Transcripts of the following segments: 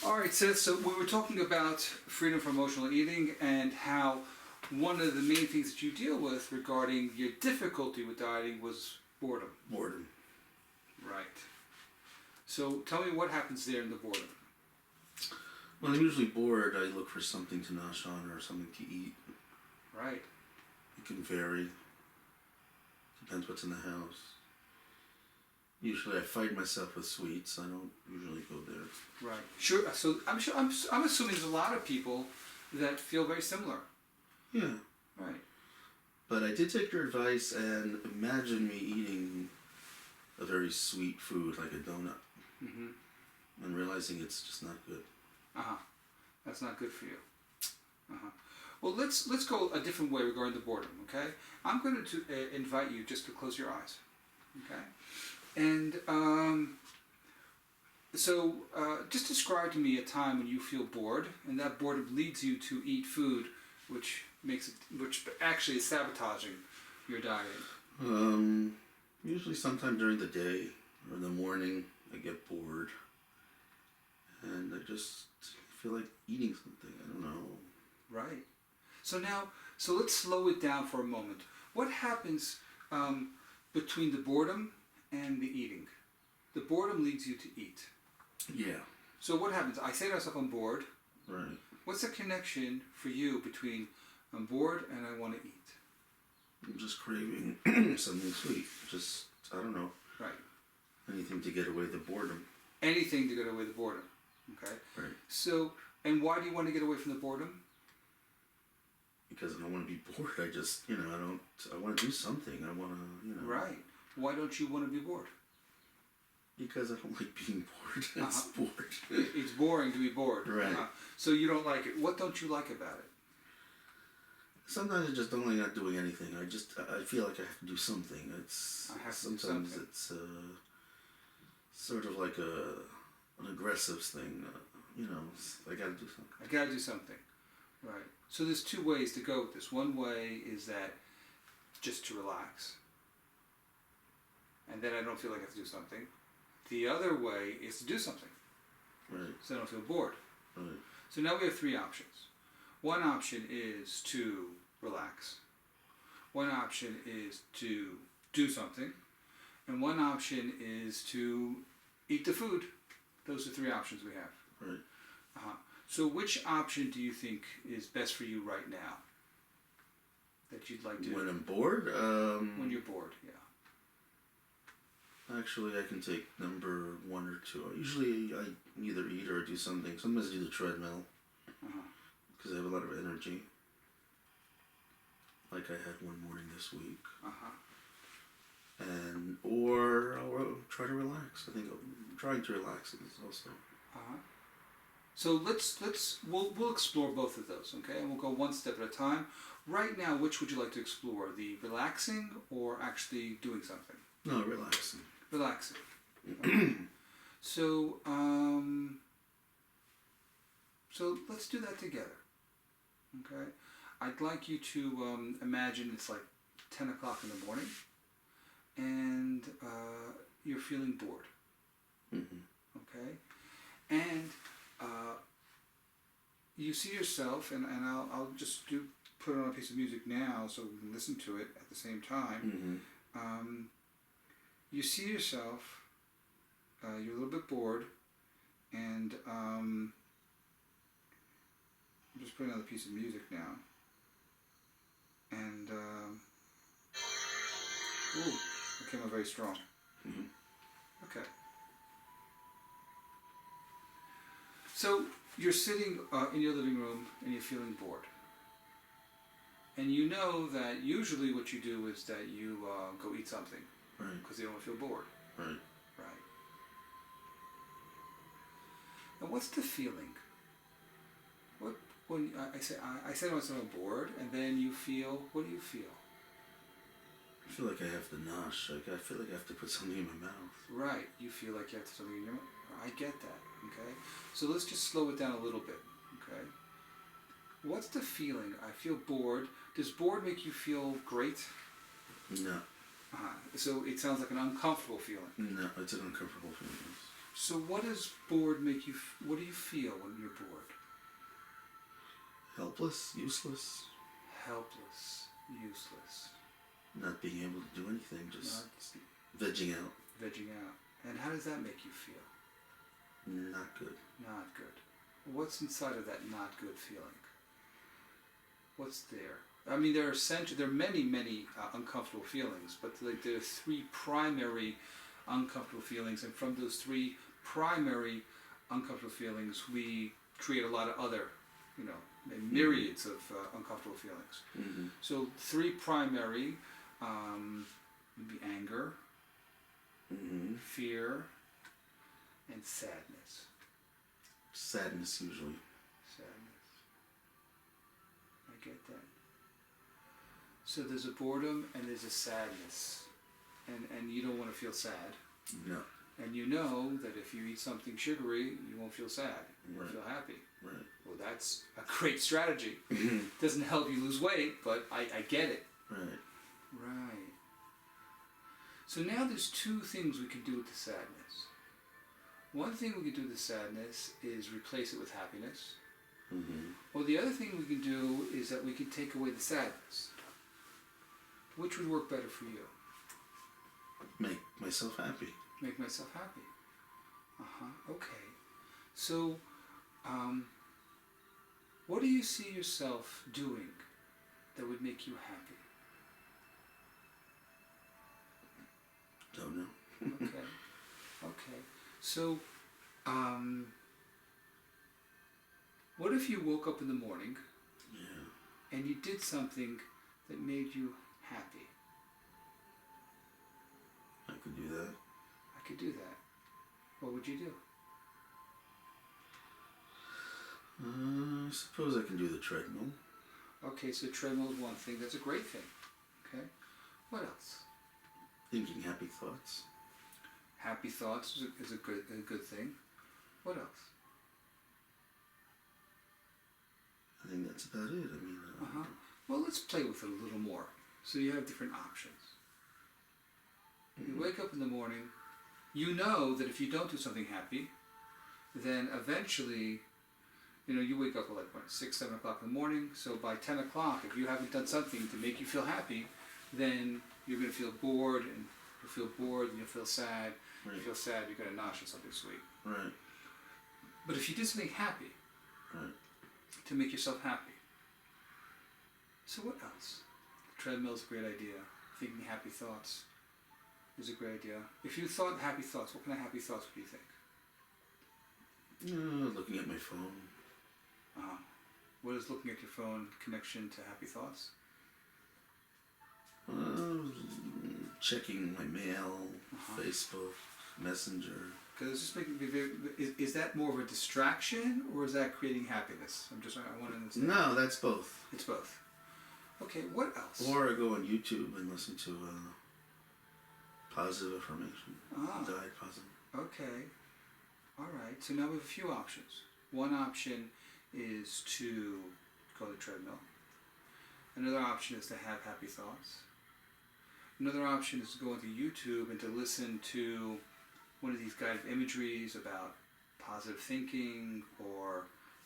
All right, Seth, so we were talking about freedom from emotional eating and how one of the main things that you deal with regarding your difficulty with dieting was boredom. Boredom. Right. So tell me what happens there in the boredom. When I'm usually bored, I look for something to nosh on or something to eat. Right. It can vary. Depends what's in the house. Usually I fight myself with sweets. I don't usually go there. Right. Sure. So I'm assuming there's a lot of people that feel very similar. Yeah. Right. But I did take your advice and imagine me eating a very sweet food like a donut. Mm-hmm. And realizing it's just not good. Uh-huh. That's not good for you. Uh-huh. Well, let's go a different way regarding the boredom, okay? I'm going to invite you just to close your eyes, okay? And just describe to me a time when you feel bored, and that boredom leads you to eat food, which actually is sabotaging your dieting. Usually sometime during the day or in the morning, I get bored, and I just feel like eating something. I don't know. Right. So let's slow it down for a moment. What happens between the boredom and the eating? The boredom leads you to eat. Yeah. So what happens? I say to myself, I'm bored. Right. What's the connection for you between I'm bored and I want to eat? I'm just craving something sweet. Just, I don't know. Right. Anything to get away the boredom. Anything to get away the boredom. Okay. Right. So, and why do you want to get away from the boredom? Because I don't want to be bored. I just, I want to do something. I want to, Right. Why don't you want to be bored? Because I don't like being bored. It's bored. It's boring to be bored. Right. So you don't like it. What don't you like about it? Sometimes I just don't like not doing anything. I feel like I have to do something. Sometimes it's sort of like an aggressive thing. I got to do something. I got to do something. Right. So there's two ways to go with this. One way is that just to relax. And then I don't feel like I have to do something. The other way is to do something. Right. So I don't feel bored. Right. So now we have three options. One option is to relax. One option is to do something. And one option is to eat the food. Those are three options we have. Right. So which option do you think is best for you right now? That you'd like to... When I'm bored? When you're bored, yeah. Actually, I can take number 1 or 2. Usually I either eat or do something. Sometimes I do the treadmill. Because I have a lot of energy. Like I had one morning this week. Or I'll try to relax. I think trying to relax is also... So we'll explore both of those, okay? And we'll go one step at a time. Right now, which would you like to explore? The relaxing or actually doing something? No, relaxing. Relaxing. Okay. So let's do that together, okay? I'd like you to imagine it's like 10 o'clock in the morning and you're feeling bored, okay? And you see yourself, and I'll just put on a piece of music now so we can listen to it at the same time. You see yourself, you're a little bit bored, and I'm just putting on a piece of music now. And, ooh, it came out very strong. Okay. So you're sitting in your living room and you're feeling bored. And you know that usually what you do is that you go eat something. Right. Because you don't feel bored. Right. Right. And what's the feeling? When I say to myself I'm bored, and then you feel, what do you feel? I feel like I have to nosh. Like I feel like I have to put something in my mouth. Right. You feel like you have to put something in your mouth. I get that. Okay. So let's just slow it down a little bit. Okay. What's the feeling? I feel bored. Does bored make you feel great? No. So it sounds like an uncomfortable feeling. No, it's an uncomfortable feeling. So what does bored make you, what do you feel when you're bored? Helpless, useless. Helpless, useless. Not being able to do anything, just Not vegging out. vegging out. And how does that make you feel? Not good. Not good. What's inside of that not good feeling? What's there? I mean, there are many uncomfortable feelings, but like there are three primary uncomfortable feelings, and from those three primary uncomfortable feelings, we create a lot of other, myriads of uncomfortable feelings. Mm-hmm. So three primary would be anger, Mm-hmm. fear, and sadness. Sadness, usually. Sadness. I get that. So there's a boredom and there's a sadness. And you don't want to feel sad. No. And you know that if you eat something sugary, you won't feel sad. You'll Right. feel happy. Right. Well, that's a great strategy. Doesn't help you lose weight, but I get it. Right. Right. So now there's two things we can do with the sadness. One thing we can do with the sadness is replace it with happiness. Mm-hmm. Or the other thing we can do is that we can take away the sadness. Which would work better for you? Make myself happy. Make myself happy. Okay. So, what do you see yourself doing that would make you happy? Don't know. Okay. Okay. So, what if you woke up in the morning Yeah. and you did something that made you happy? I could do that. I could do that. What would you do? I suppose I can do the treadmill. Okay, so treadmill is one thing. That's a great thing. Okay. What else? Thinking happy thoughts. Happy thoughts is a good thing. What else? I think that's about it. I mean, Well, let's play with it a little more. So you have different options. You wake up in the morning. You know that if you don't do something happy, then eventually, you wake up at 6, 7 o'clock in the morning. So by 10 o'clock, if you haven't done something to make you feel happy, then you're going to feel bored, and you'll feel bored, and you'll feel sad. Right. You feel sad, you're going to nosh on something sweet. Right. But if you did something happy, Right. to make yourself happy. So what else? The treadmill is a great idea. Thinking happy thoughts is a great idea. If you thought happy thoughts, what kind of happy thoughts would you think? Looking at my phone. What is looking at your phone connection to happy thoughts? Checking my mail, Facebook, Messenger. Because just making is that more of a distraction, or is that creating happiness? I want to understand. No, that's both. It's both. Okay, what else? Or I go on YouTube and listen to positive affirmation. Diet positive. Okay. All right. So now we have a few options. One option is to go to the treadmill. Another option is to have happy thoughts. Another option is to go into YouTube and to listen to one of these guided imageries about positive thinking or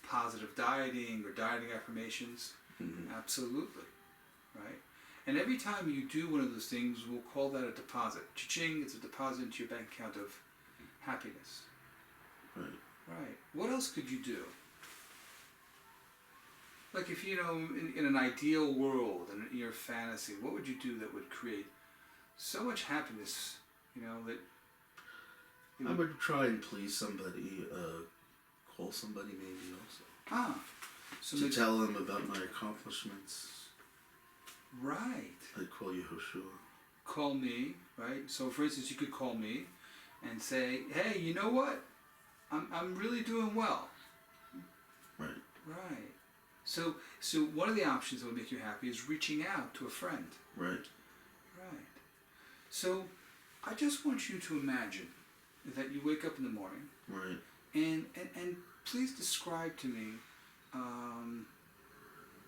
positive dieting or dieting affirmations. Mm-hmm. Absolutely. Right? And every time you do one of those things, we'll call that a deposit. Cha-ching, it's a deposit into your bank account of happiness. Right. Right. What else could you do? Like if, in an ideal world, in your fantasy, what would you do that would create so much happiness, that... I would try and please somebody, call somebody maybe also. So to tell them about my accomplishments. Right. I'd call Yehoshua. Call me, right? So for instance, you could call me and say, hey, you know what? I'm really doing well. Right. Right. So one of the options that would make you happy is reaching out to a friend. Right. Right. So I just want you to imagine that you wake up in the morning. Right. And please describe to me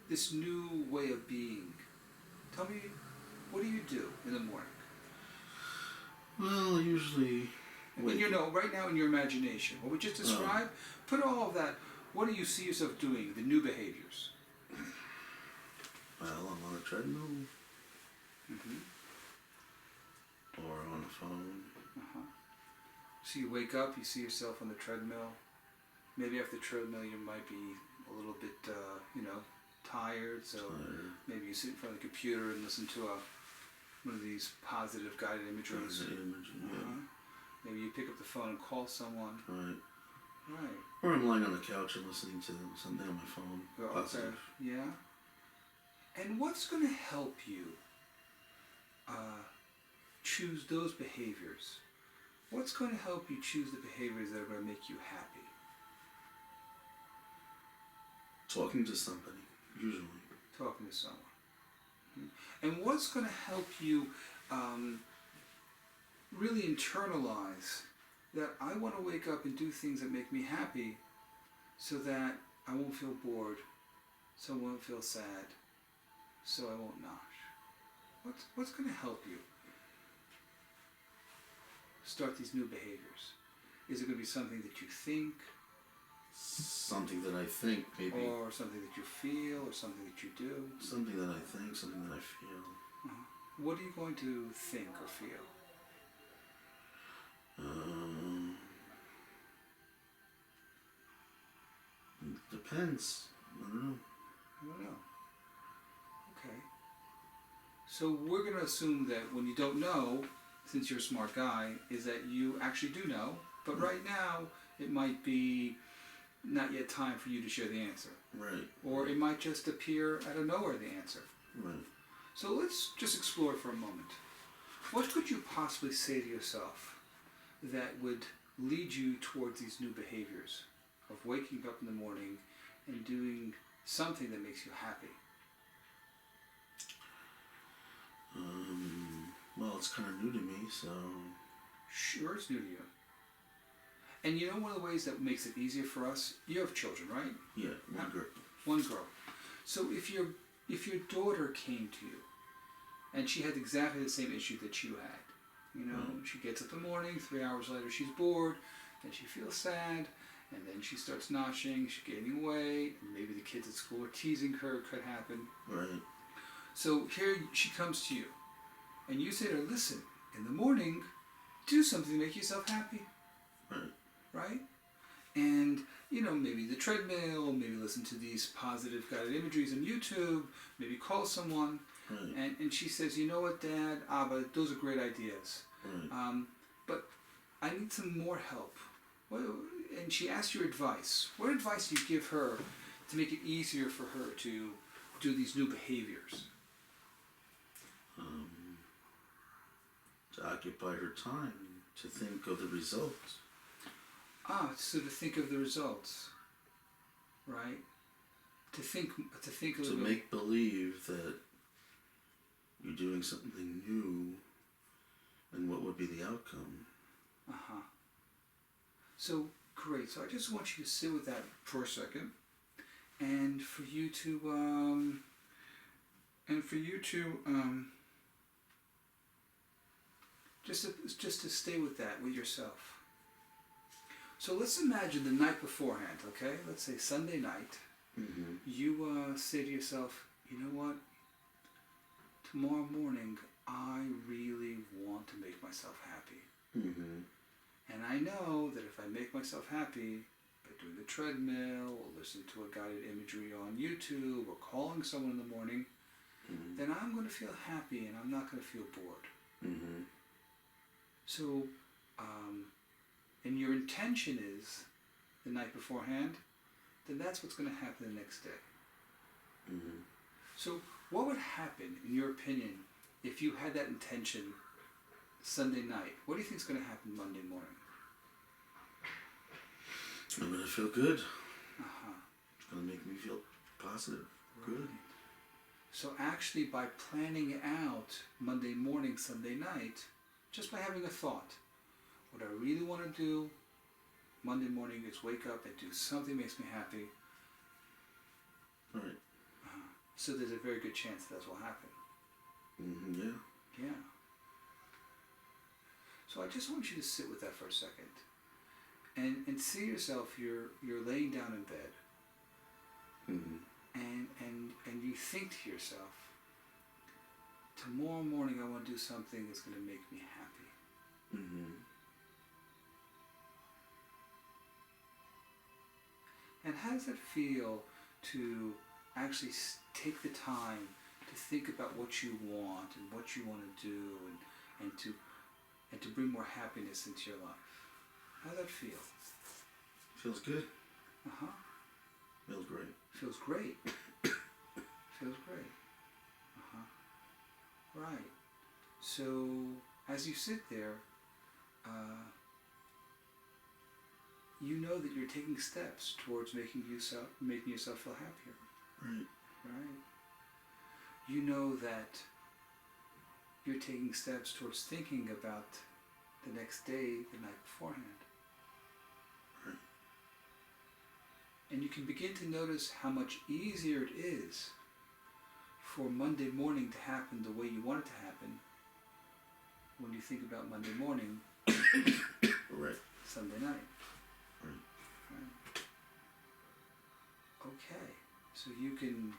this new way of being. Tell me, what do you do in the morning? Well, usually And right now in your imagination, what we just described, put all of that. What do you see yourself doing? The new behaviors. Well, I'm on a treadmill. Or on a phone. So you wake up, you see yourself on the treadmill. Maybe after the treadmill you might be a little bit, tired. So maybe you sit in front of the computer and listen to one of these positive guided imageries. Maybe you pick up the phone and call someone. Right. Or I'm lying on the couch and listening to something on my phone. Positive. Yeah. And what's going to help you choose those behaviors? What's going to help you choose the behaviors that are going to make you happy? Talking to somebody, usually. Talking to someone. And what's going to help you really internalize that I want to wake up and do things that make me happy so that I won't feel bored, so I won't feel sad, so I won't nosh? What's going to help you start these new behaviors? Is it going to be something that you think? Something that I think, maybe. Or something that you feel, or something that you do? Something that I think, something that I feel. What are you going to think or feel? Depends. I don't know. Okay. So we're going to assume that when you don't know, since you're a smart guy, is that you actually do know, but right now it might be not yet time for you to share the answer. Right. Or it might just appear out of nowhere, the answer. Right. So let's just explore for a moment. What could you possibly say to yourself that would lead you towards these new behaviors of waking up in the morning and doing something that makes you happy? Well, it's kind of new to me, so... Sure, it's new to you. And you know one of the ways that makes it easier for us, you have children, right? Yeah, one girl. One girl. So if your daughter came to you and she had exactly the same issue that you had, she gets up in the morning, 3 hours later she's bored, then she feels sad, and then she starts noshing, she's gaining weight, and maybe the kids at school are teasing her, could happen. Right. So here she comes to you, and you say to her, listen, in the morning, do something to make yourself happy. Right? And, maybe the treadmill, maybe listen to these positive guided imageries on YouTube, maybe call someone. Right. And she says, you know what, Dad, Abba, those are great ideas. Right. But I need some more help. And she asks your advice. What advice do you give her to make it easier for her to do these new behaviors? To occupy her time, to think of the results. So to think of the results, right? To think a little. To make believe that you're doing something new, and what would be the outcome. So great. So I just want you to sit with that for a second, and for you to just to stay with that with yourself. So let's imagine the night beforehand, okay? Let's say Sunday night. You say to yourself, you know what? Tomorrow morning, I really want to make myself happy. And I know that if I make myself happy by doing the treadmill or listening to a guided imagery on YouTube or calling someone in the morning, then I'm going to feel happy and I'm not going to feel bored. So, and your intention is the night beforehand, then that's what's going to happen the next day. So what would happen, in your opinion, if you had that intention Sunday night? What do you think is going to happen Monday morning? I'm going to feel good. It's going to make me feel positive. Right. Good. So actually by planning out Monday morning, Sunday night, just by having a thought, what I really want to do Monday morning is wake up and do something that makes me happy. Right. So there's a very good chance that will happen. Yeah. Yeah. So I just want you to sit with that for a second. And see yourself, you're laying down in bed. Mm-hmm. And you think to yourself, tomorrow morning I want to do something that's going to make me happy. Mm-hmm. And how does it feel to actually take the time to think about what you want and what you want to do and to bring more happiness into your life? How does that feel? Feels good. Uh-huh. Feels great. Feels great. Feels great. Uh-huh. Right. So as you sit there, you know that you're taking steps towards making yourself feel happier. Right. Right. You know that you're taking steps towards thinking about the next day, the night beforehand. Right. And you can begin to notice how much easier it is for Monday morning to happen the way you want it to happen when you think about Monday morning, Right. Sunday night. Right. Right. Okay, so you can